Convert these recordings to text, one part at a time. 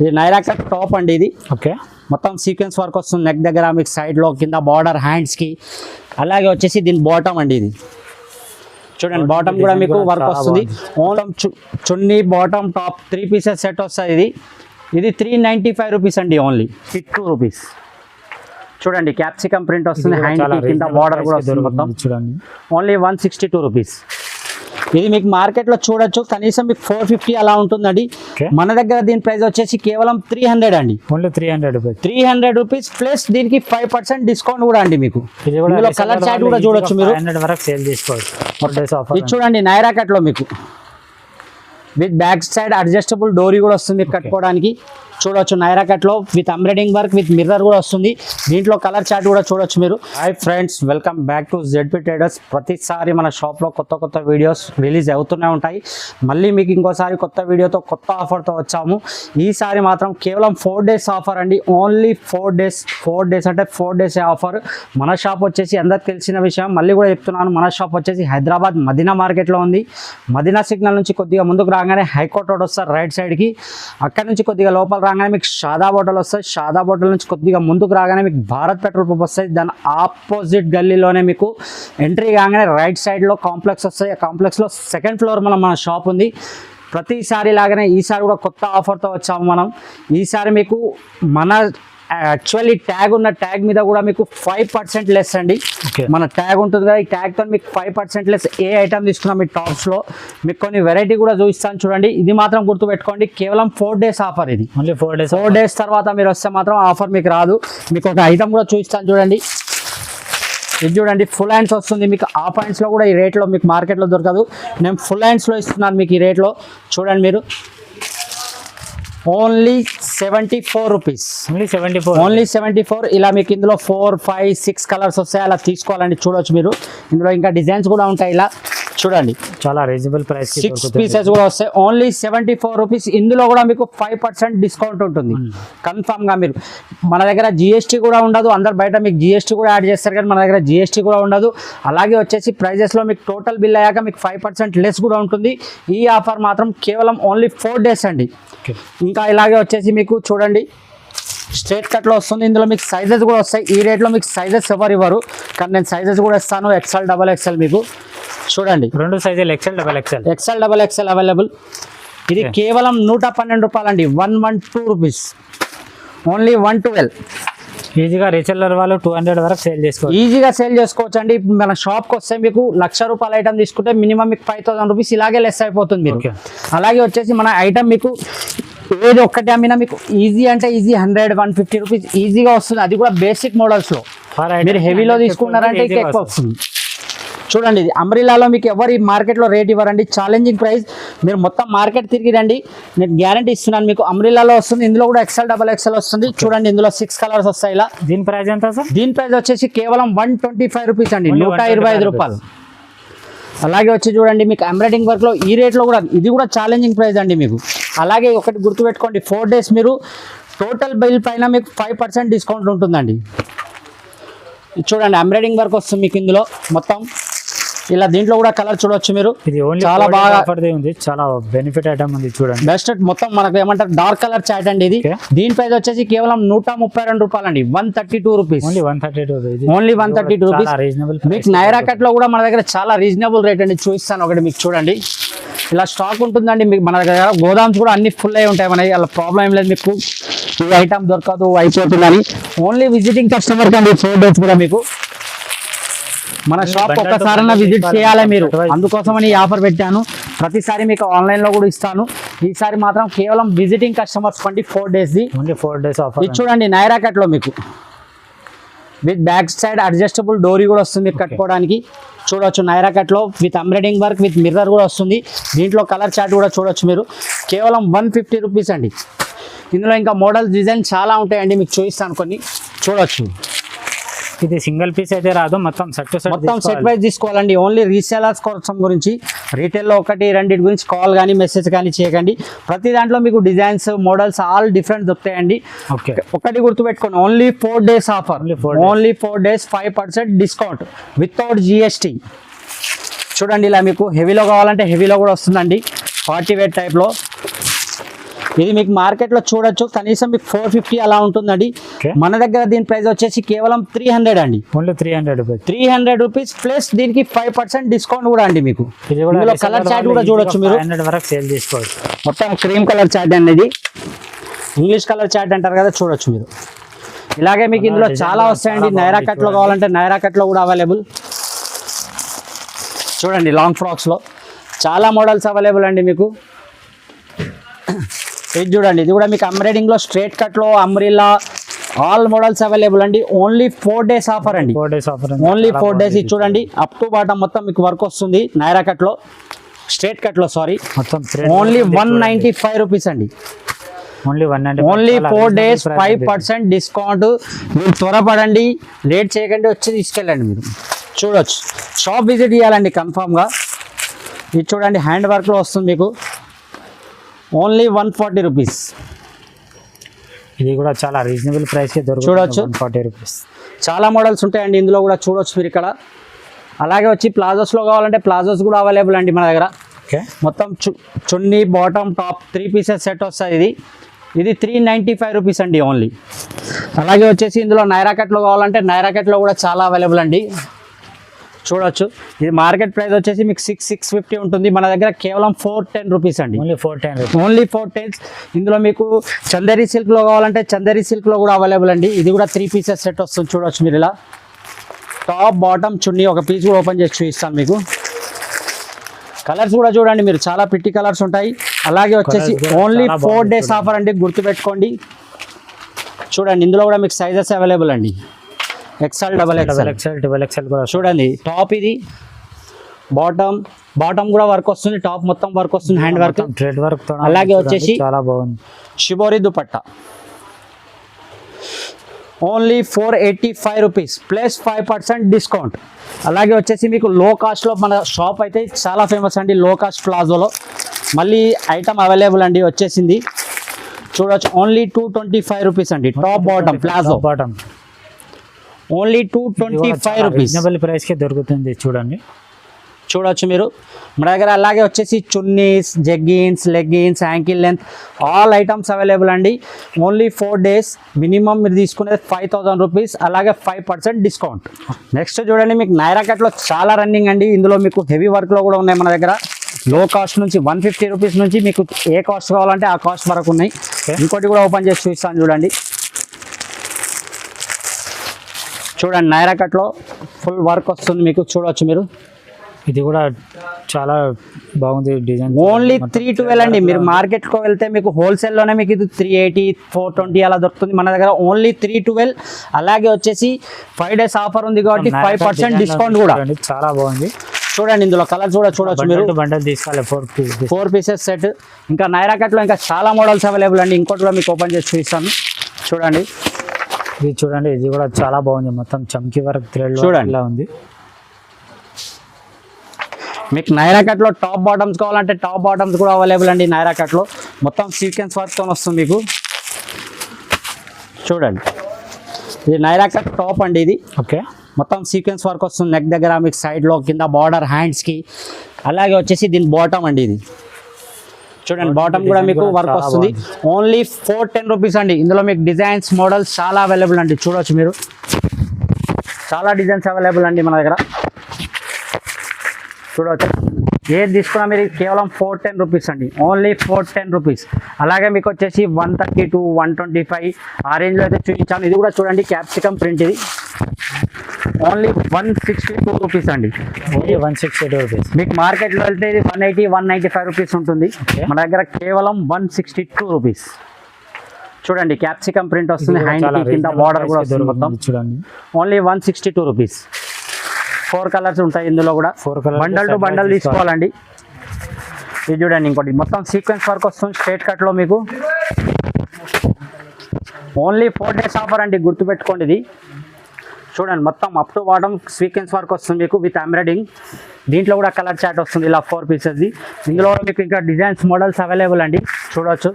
ఇది Naira cut top అండి. ఇది ఓకే, మొత్తం సీక్వెన్స్ వర్క్ వస్తుంది నెక్ దగ్గర, మీకు సైడ్లో కింద బార్డర్ హ్యాండ్స్కి. అలాగే వచ్చేసి దీని బాటమ్ అండి. ఇది చూడండి, బాటమ్ కూడా మీకు వర్క్ వస్తుంది. మొత్తం చున్నీ బాటమ్ టాప్ 3 పీసెస్ సెట్ వస్తుంది. ఇది 395 రూపీస్ అండి, ఓన్లీ 52 రూపీస్. చూడంండి, క్యాప్సికమ్ ప్రింట్ వస్తుంది, హ్యాండ్ కింద బార్డర్ కూడా వస్తుంది. మొత్తం చూడండి, ఓన్లీ 162 రూపీస్. ఇది మీకు మార్కెట్లో చూడొచ్చు, కనీసం మీకు 450 అలా ఉంటుందండి. మన దగ్గర దీని ప్రైస్ వచ్చేసి కేవలం 300 అండి. Only 300 rupees. 300 రూపీస్ ప్లస్ దీనికి 5% డిస్కౌంట్ కూడా అండి. మీకు ఇందులో కలర్ చార్ట్ కూడా చూడొచ్చు మీరు. 500 వరకు సేల్ చేసుకోవచ్చు. ఇది చూడండి, నైరా కట్ లో మీకు విత్ బ్యాక్ సైడ్ అడ్జస్టబుల్ డోరీ కూడా వస్తుంది కట్టుకోవడానికి. చూడొచ్చు, నైరా కట్ లో with embroidering work with mirror కూడా వస్తుంది. దీంట్లో కలర్ చార్ట్ కూడా చూడొచ్చు మీరు. Hi friends, welcome back to ZP traders. ప్రతిసారి మన షాప్లో కొత్త వీడియోస్ రిలీజ్ అవుతూనే ఉంటాయి. మళ్ళీ మీకు ఇంకోసారి కొత్త వీడియోతో కొత్త ఆఫర్తో వచ్చాము. ఈసారి మాత్రం కేవలం 4 డేస్ ఆఫర్ అండి. Only 4 days. 4 డేస్ అంటే 4 డేస్ ఆఫర్. మన షాప్ వచ్చేసి అందరికి తెలిసిన విషయం, మళ్ళీ కూడా చెప్తున్నాను, మన షాప్ వచ్చేసి హైదరాబాద్ మదీనా మార్కెట్లో ఉంది. మదీనా సిగ్నల్ నుంచి కొద్దిగా ముందుకు రాగానే హైకోర్ట్ రోడ్ వస్తారు రైట్ సైడ్కి. అక్కడ నుంచి కొద్దిగా లోపల రాగానే మీకు షాదా హోటల్ వస్తుంది. షాదా హోటల్ నుంచి కొద్దిగా ముందుకు రాగానే మీకు భారత్ పెట్రోల్ పంప్ వస్తుంది. దాని ఆపోజిట్ గల్లీలోనే మీకు ఎంట్రీ కాగానే రైట్ సైడ్లో కాంప్లెక్స్ వస్తుంది. ఆ కాంప్లెక్స్లో 2nd ఫ్లోర్ మన షాప్ ఉంది. ప్రతిసారి లాగానే ఈసారి కూడా కొత్త ఆఫర్తో వచ్చాము మనం. ఈసారి మీకు మన యాక్చువల్లీ ట్యాగ్ ఉన్న ట్యాగ్ మీద కూడా మీకు 5% లెస్ అండి. మన ట్యాగ్ ఉంటుంది కదా, ఈ ట్యాగ్తో మీకు 5% లెస్. ఏ ఐటమ్ తీసుకున్నాం మీ టాప్స్లో మీకు కొన్ని వెరైటీ కూడా చూపిస్తాను చూడండి. ఇది మాత్రం గుర్తుపెట్టుకోండి, కేవలం 4 డేస్ ఆఫర్. ఇది ఓన్లీ 4 డేస్. 4 డేస్ తర్వాత మీరు వస్తే మాత్రం ఆఫర్ మీకు రాదు. మీకు ఒక ఐటమ్ కూడా చూపిస్తాను చూడండి. ఇది చూడండి, ఫుల్ హ్యాండ్స్ వస్తుంది మీకు. హాఫ్ హ్యాండ్స్లో కూడా ఈ రేట్లో మీకు మార్కెట్లో దొరకదు. నేను ఫుల్ హ్యాండ్స్లో ఇస్తున్నాను మీకు ఈ రేట్లో. చూడండి మీరు, ఓన్లీ 74 రూపీస్. ఓన్లీ 74. ఇలా మీకు ఇందులో 4, 5, 6 కలర్స్ వస్తాయి. అలా తీసుకోవాలండి. చూడవచ్చు మీరు, ఇందులో ఇంకా డిజైన్స్ కూడా ఉంటాయి. ఇలా చూడండి, చాలా రీజనబుల్ ప్రైస్. 6 పీసెస్ కూడా వస్తాయి. Only 74 rupees. ఇందులో కూడా మీకు 5% డిస్కౌంట్ ఉంటుంది కన్ఫామ్గా. మీరు మన దగ్గర జిఎస్టీ కూడా ఉండదు. అందరు బయట మీకు జిఎస్టీ కూడా యాడ్ చేస్తారు, కానీ మన దగ్గర జిఎస్టీ కూడా ఉండదు. అలాగే వచ్చేసి ప్రైజెస్లో మీకు టోటల్ బిల్ అయ్యాక మీకు 5% లెస్ కూడా ఉంటుంది. ఈ ఆఫర్ మాత్రం కేవలం ఓన్లీ 4 డేస్ అండి. ఇంకా ఇలాగే వచ్చేసి మీకు చూడండి, స్ట్రేట్ కట్లో వస్తుంది. ఇందులో మీకు సైజెస్ కూడా వస్తాయి. ఈ రేట్లో మీకు సైజెస్ ఎవరు ఇవ్వరు, కానీ నేను సైజెస్ కూడా ఇస్తాను. XL, XXL మీకు చూడండి, 2 సైజులు XL, XXL అవైలబుల్. ఇది కేవలం 112 రూపాయలు అండి. 112 రూపీస్. ఓన్లీ 112. ఈజీగా రీసెల్లర్ వాళ్ళు 200 వరకు సేల్ చేసుకోవచ్చు. ఈజీగా సేల్ చేసుకోవచ్చు అండి. మన షాప్కి వస్తే మీకు 1,00,000 రూపాయల ఐటమ్ తీసుకుంటే మినిమం మీకు 5,000 రూపీస్ ఇలాగే లెస్ అయిపోతుంది మీరు. అలాగే వచ్చేసి మన ఐటమ్ మీకు ఏది ఒక్కటి అమ్మినా మీకు ఈజీ అంటే ఈజీ 100, 150 రూపీస్ ఈజీగా వస్తుంది. అది కూడా బేసిక్ మోడల్స్లో. మీరు హెవీలో తీసుకున్నారంటే ఇంకా ఎక్కువ వస్తుంది. చూడండి, ఇది అంబ్రిల్లాలో మీకు ఎవరు ఈ మార్కెట్లో రేట్ ఇవ్వరండి. Challenging price. మీరు మొత్తం మార్కెట్ తిరిగి రండి, నేను గ్యారంటీ ఇస్తున్నాను మీకు. అంబ్రిల్లాలో వస్తుంది. ఇందులో కూడా XL, XXL వస్తుంది. చూడండి, ఇందులో 6 కలర్స్ వస్తాయి. ఇలా దీని ప్రైస్ ఎంత సార్? దీని ప్రైస్ వచ్చేసి కేవలం 125 రూపీస్ అండి. 125 రూపాయలు. అలాగే వచ్చి చూడండి, మీకు ఎంబ్రాయిడింగ్ వర్క్లో ఈ రేట్లో కూడా ఇది కూడా ఛాలెంజింగ్ ప్రైస్ అండి మీకు. అలాగే ఒకటి గుర్తుపెట్టుకోండి, 4 డేస్ మీరు టోటల్ బిల్ పైన మీకు 5% డిస్కౌంట్ ఉంటుందండి. చూడండి, ఎంబ్రాయిడింగ్ వర్క్ వస్తుంది మీకు ఇందులో మొత్తం. ఇలా దీంట్లో కూడా కలర్ చూడొచ్చు మీరు. ఇది చాలా బాగా ఉంది, చాలా బెనిఫిట్ ఐటమ్ ఉంది. చూడండి, బెస్ట్ మొత్తం మనకు ఏమంటారు డార్క్ కలర్ చాట్ అండి. ఇది దీని ప్రైస్ వచ్చేసి కేవలం 132 రూపాయలు అండి. 132 రూపీస్. ఓన్లీ 132. Only 132 rupees. మీకు నైరా కట్ లో కూడా మన దగ్గర చాలా రీజనబుల్ రేట్ అండి. చూపిస్తాను ఒకటి మీకు చూడండి. ఇలా స్టాక్ ఉంటుందండి మీకు. మన దగ్గర గోదామ్స్ కూడా అన్ని ఫుల్ అయి ఉంటాయి మనకి. అలా ప్రాబ్లం ఏం లేదు. మీకు ఈ ఐటమ్ దొరకదు అయిపోతుందని. ఓన్లీ విజిటింగ్ కస్టమర్ కండి 4 డేస్ కూడా మీకు. మన షాప్ ఒక్కసారైనా విజిట్ చేయాలి మీరు. అందుకోసమని ఈ ఆఫర్ పెట్టాను. ప్రతిసారి మీకు ఆన్లైన్లో కూడా ఇస్తాను. ఈసారి మాత్రం కేవలం విజిటింగ్ కస్టమర్స్ కండి 4 డేస్ది. Only 4 days offer. ఇది చూడండి, నైరా కట్లో మీకు విత్ బ్యాక్ సైడ్ అడ్జస్టబుల్ డోరీ కూడా వస్తుంది మీరు కట్టుకోవడానికి. చూడవచ్చు, నైరా కట్లో with embroidering work with mirror కూడా వస్తుంది. దీంట్లో కలర్ చార్ట్ కూడా చూడొచ్చు మీరు. కేవలం 150 రూపీస్ అండి. ఇందులో ఇంకా మోడల్స్ డిజైన్ చాలా ఉంటాయండి, మీకు చూపిస్తాను కొన్ని. చూడొచ్చు, ఇది సింగిల్ పీస్ అయితే రాదు, మొత్తం సెట్ వైజ్ తీసుకోవాలండి. ఓన్లీ రీసేలర్స్ కోసం గురించి. రీటైల్లో 1, 2 గురించి కాల్ కానీ మెసేజ్ కానీ చేయకండి. ప్రతి దాంట్లో మీకు డిజైన్స్, మోడల్స్ ఆల్ డిఫరెంట్ దొరుకుతాయండి. ఒకటి గుర్తుపెట్టుకోండి, only 4 days offer. Only 4 days 5% discount without GST. చూడండి, ఇలా మీకు హెవీలో కావాలంటే హెవీలో కూడా వస్తుందండి. పార్టీ వేర్ టైప్లో. ఇది మీకు మార్కెట్లో చూడొచ్చు కనీసం మీకు 450 అలా ఉంటుందండి. Okay. మన దగ్గర దీని ప్రైస్ వచ్చేసి కేవలం 300 అండి. Only 300 rupees. 300 రూపీస్ ప్లస్ దీనికి 5% డిస్కౌంట్ కూడా అండి మీకు. ఇది కూడా ఇందులో కలర్ చార్ట్ కూడా చూడొచ్చు మీరు. 500 వరకు సేల్ చేసుకోవచ్చు. మొత్తం క్రీమ్ కలర్ చార్ట్ అండి ఇది. ఇంగ్లీష్ కలర్ చార్ట్ అంటారు కదా, చూడొచ్చు మీరు. ఇలాగే మీకు ఇందులో చాలా వస్తాయండి. నైరా కట్లో కావాలంటే నైరా కట్లో కూడా అవైలబుల్. చూడండి లాంగ్ ఫ్రాక్స్లో చాలా మోడల్స్ అవైలబుల్ అండి మీకు. ఇది చూడండి, ఇది కూడా మీకు ఎంబ్రాయిడింగ్లో స్ట్రేట్ కట్లో అంబ్రిల్లా ఆల్ మోడల్స్ అవైలబుల్ అండి. ఓన్లీ 4 days ఆఫర్ అండి. 4 days ఆఫర్. Only 4 days. ఇది చూడండి అప్ టు బాటమ్ మొత్తం మీకు వర్క్ వస్తుంది నైరా కట్లో, స్ట్రేట్ కట్లో సారీ. మొత్తం ఓన్లీ 195 రూపీస్ అండి. Only 4 days 5% discount. మీరు త్వరపడండి, లేట్ చేయకండి, వచ్చి తీసుకెళ్ళండి. మీరు చూడొచ్చు, షాప్ విజిట్ చేయాలండి కన్ఫామ్గా. ఇది చూడండి హ్యాండ్ వర్క్లో వస్తుంది మీకు. Only 140 rupees. ఇది కూడా చాలా రీజనబుల్ ప్రైస్కి దొరుకుతుంది. చూడొచ్చు 140 రూపీస్. చాలా మోడల్స్ ఉంటాయండి ఇందులో కూడా, చూడొచ్చు మీరు ఇక్కడ. అలాగే వచ్చి ప్లాజోస్లో కావాలంటే ప్లాజోస్ కూడా అవైలబుల్ అండి మన దగ్గర. ఓకే. మొత్తం చున్నీ బాటమ్ టాప్ 3 pieces సెట్ వస్తుంది. ఇది 395 రూపీస్ అండి ఓన్లీ. అలాగే వచ్చేసి ఇందులో నైరా కట్లో కావాలంటే నైరా కట్లో కూడా చాలా అవైలబుల్ అండి. చూడొచ్చు, ఇది మార్కెట్ ప్రైస్ వచ్చేసి మీకు 650 ఉంటుంది. మన దగ్గర కేవలం 410 రూపీస్ అండి. ఓన్లీ 410. ఓన్లీ 410. ఇందులో మీకు చందేరి సిల్క్లో కావాలంటే చందేరి సిల్క్లో కూడా అవైలబుల్ అండి. ఇది కూడా 3 pieces సెట్ వస్తుంది. చూడొచ్చు మీరు ఇలా టాప్ బాటమ్ చున్నీ ఒక పీస్ కూడా ఓపెన్ చేసి చూపిస్తాను మీకు. కలర్స్ కూడా చూడండి మీరు, చాలా పిట్టి కలర్స్ ఉంటాయి. అలాగే వచ్చేసి ఓన్లీ 4 days ఆఫర్ అండి, గుర్తుపెట్టుకోండి. చూడండి ఇందులో కూడా మీకు సైజెస్ అవైలబుల్ అండి. XL, XXL కూడా చూడండి. టాప్ ఇది బాటమ్ కూడా వర్క్ వస్తుంది, టాప్ మొత్తం వర్క్ వస్తుంది, హ్యాండ్ వర్క్, థ్రెడ్ వర్క్. అలాగే వచ్చేసి చాలా బాగుంది shibori dupatta. Only 485 rupees plus 5% discount. అలాగే వచ్చేసి మీకు లో కాస్ట్లో మన షాప్ అయితే చాలా ఫేమస్ అండి. లో కాస్ట్ ప్లాజోలో మళ్ళీ ఐటమ్ అవైలబుల్ అండి వచ్చేసింది. చూడొచ్చు ఓన్లీ 225 రూపీస్ అండి. Top bottom palazzo bottom only 225 rupees. Reasonable ప్రైస్కి దొరుకుతుంది. చూడండి, చూడొచ్చు మీరు మన దగ్గర. అలాగే వచ్చేసి chunnis, jeggings, leggings, ankle length all items available అండి. Only 4 days. మినిమం మీరు తీసుకునేది 5000 రూపీస్. అలాగే 5% డిస్కౌంట్. నెక్స్ట్ చూడండి మీకు నైరా కట్లో చాలా రన్నింగ్ అండి. ఇందులో మీకు హెవీ వర్క్లో కూడా ఉన్నాయి మన దగ్గర. లో కాస్ట్ నుంచి 150 రూపీస్ నుంచి మీకు ఏ కాస్ట్ కావాలంటే ఆ కాస్ట్ వరకు ఉన్నాయి. ఇంకోటి కూడా ఓపెన్ చేసి చూపిస్తాను చూడండి. చూడండి నైరా కట్లో ఫుల్ వర్క్ వస్తుంది మీకు. చూడవచ్చు మీరు, ఇది కూడా చాలా బాగుంది డిజైన్. ఓన్లీ 312 అండి. మీరు మార్కెట్కి వెళ్తే మీకు హోల్సేల్లోనే మీకు ఇది 380, 420 అలా దొరుకుతుంది. మన దగ్గర ఓన్లీ 312. అలాగే వచ్చేసి 5 days ఆఫర్ ఉంది కాబట్టి 5% డిస్కౌంట్ కూడా. చాలా బాగుంది. చూడండి ఇందులో కలర్స్ కూడా చూడొచ్చు మీరు. బండల్ తీసుకోవాలి 4 pieces సెట్. ఇంకా నైరా కట్లో ఇంకా చాలా మోడల్స్ అవైలబుల్ అండి. ఇంకోటి కూడా మీకు ఓపెన్ చేసి చూపిస్తాను చూడండి. ఇది చూడండి, ఇది కూడా చాలా బాగుంది. మొత్తం చమ్కీ వర్క్ థ్రెడ్ చూడండి ఇలా ఉంది. మీకు నైరా కట్లో టాప్ బాటమ్స్ కావాలంటే టాప్ బాటమ్స్ కూడా అవైలబుల్ అండి. నైరా కట్లో మొత్తం సీక్వెన్స్ వర్క్తో వస్తుంది మీకు. చూడండి ఇది నైరా కట్ టాప్ అండి. ఇది ఓకే, మొత్తం సీక్వెన్స్ వర్క్ వస్తుంది నెక్ దగ్గర, మీకు సైడ్లో కింద బార్డర్ హ్యాండ్స్కి. అలాగే వచ్చేసి దీని బాటమ్ అండి. ఇది చూడండి బాటమ్ కూడా మీకు వర్క్ వస్తుంది. ఓన్లీ 410 రూపీస్ అండి. ఇందులో మీకు డిజైన్స్ మోడల్స్ చాలా అవైలబుల్ అండి. చూడవచ్చు మీరు, చాలా డిజైన్స్ అవైలబుల్ అండి మన దగ్గర. చూడవచ్చు ఏది తీసుకున్నా మీరు కేవలం 410 రూపీస్ అండి. Only 410 rupees. అలాగే మీకు వచ్చేసి 132, 125 ఆ రేంజ్లో అయితే చూపించాను. ఇది కూడా చూడండి క్యాప్సికమ్ ప్రింట్. ఇది ఓన్లీ 162 రూపీస్ అండి. Only 162 rupees. మీకు మార్కెట్లో వెళ్తే ఇది 180, 195 రూపీస్ ఉంటుంది. మన దగ్గర కేవలం 162 రూపీస్. చూడండి క్యాప్సికమ్ ప్రింట్ వస్తుంది, హ్యాండ్ కింద బార్డర్ కూడా వస్తుంది మొత్తం. చూడండి ఓన్లీ 162 రూపీస్. 4 కలర్స్ ఉంటాయి ఇందులో కూడా. 4 కలర్స్ బండల్ టు బండల్ తీసుకోవాలండి. ఇది చూడండి ఇంకోటి మొత్తం సీక్వెన్స్ వర్క్ వస్తుంది స్ట్రేట్ కట్లో మీకు. ఓన్లీ 4 days ఆఫర్ అండి, గుర్తుపెట్టుకోండి. ఇది చూడండి మొత్తం up to bottom sequence work వస్తుంది మీకు విత్ ఎంబ్రాయిడింగ్. దీంట్లో కూడా కలర్ చార్ట్ వస్తుంది ఇలా 4 pieces. ఇందులో మీకు ఇంకా డిజైన్స్ మోడల్స్ అవైలబుల్ అండి. చూడవచ్చు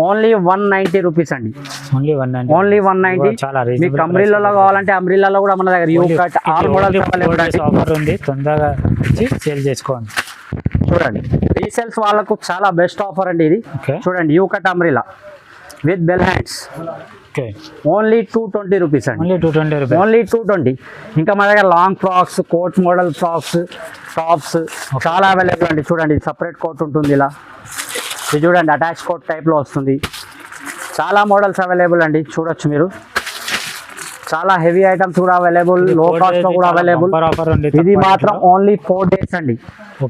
ఓన్లీ 190 రూపీస్ అండి. ఓన్లీ 190. మీకు అంబ్రిల్లాలో కావాలంటే అంబ్రిల్లాలో కూడా మన దగ్గర you cut all models available అండి. ఆఫర్ ఉంది, తొందరగా వచ్చి సేల్ చేసుకోండి. చూడండి రీసేల్స్ వాళ్ళకు చాలా బెస్ట్ ఆఫర్ అండి ఇది. Okay. చూడండి U cut umbrella with bell hands okay, only 220 rupees అండి. Only 220 rupees. ఓన్లీ 220. ఇంకా మా దగ్గర long frocks, coat model frocks, tops చాలా అవైలబుల్ అండి. చూడండి సపరేట్ కోట్ ఉంటుంది ఇలా, ఇది చూడండి అటాచ్ కోట్ టైప్లో వస్తుంది. చాలా మోడల్స్ అవైలబుల్ అండి, చూడొచ్చు మీరు. చాలా హెవీ ఐటమ్స్ కూడా అవైలబుల్, లో కాస్ట్ లో కూడా అవైలబుల్. ఆఫర్ ఉంది. ఇది మాత్రం ఓన్లీ 4 days అండి.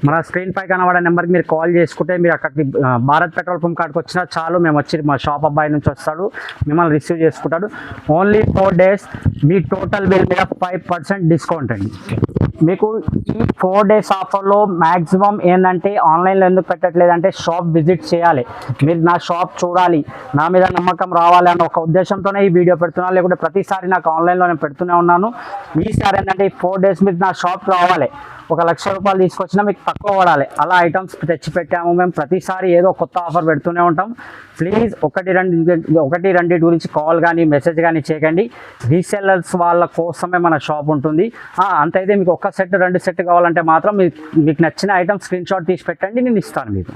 మన స్క్రీన్ పై కనబడే నెంబర్కి మీరు కాల్ చేసుకుంటే మీరు అక్కడికి భారత్ పెట్రోల్ పంప్ కాడికి వచ్చినా చాలు, మేము వచ్చి మా షాప్ అబ్బాయి నుంచి వస్తాడు, మిమ్మల్ని రిసీవ్ చేసుకుంటాడు. ఓన్లీ 4 days మీ టోటల్ బిల్ మీద 5% డిస్కౌంట్ అండి. మీకు ఈ 4 days ఆఫర్లో మ్యాక్సిమం ఏంటంటే ఆన్లైన్లో ఎందుకు పెట్టట్లేదంటే షాప్ విజిట్ చేయాలి, మీరు నా షాప్ చూడాలి, నా మీద నమ్మకం రావాలి అన్న ఒక ఉద్దేశంతోనే ఈ వీడియో పెడుతున్నాను. లేకుంటే ప్రతిసారి నాకు ఆన్లైన్లో నేను పెడుతూనే ఉన్నాను. ఈసారి ఏంటంటే ఈ 4 days మీరు నా షాప్ రావాలి, 1,00,000 రూపాయలు తీసుకొచ్చినా మీకు తక్కువ పడాలి, అలా ఐటమ్స్ తెచ్చి పెట్టాము మేము. ప్రతిసారి ఏదో కొత్త ఆఫర్ పెడుతూనే ఉంటాం. ప్లీజ్ ఒకటి రెండు గురించి కాల్ కానీ మెసేజ్ కానీ చేయకండి. రీసెల్లర్స్ వాళ్ళ కోసమే మన షాప్ ఉంటుంది. అంతైతే మీకు 1 సెట్ 2 సెట్ కావాలంటే మాత్రం మీకు నచ్చిన ఐటమ్ స్క్రీన్ షాట్ తీసి పెట్టండి, నేను ఇస్తాను మీకు.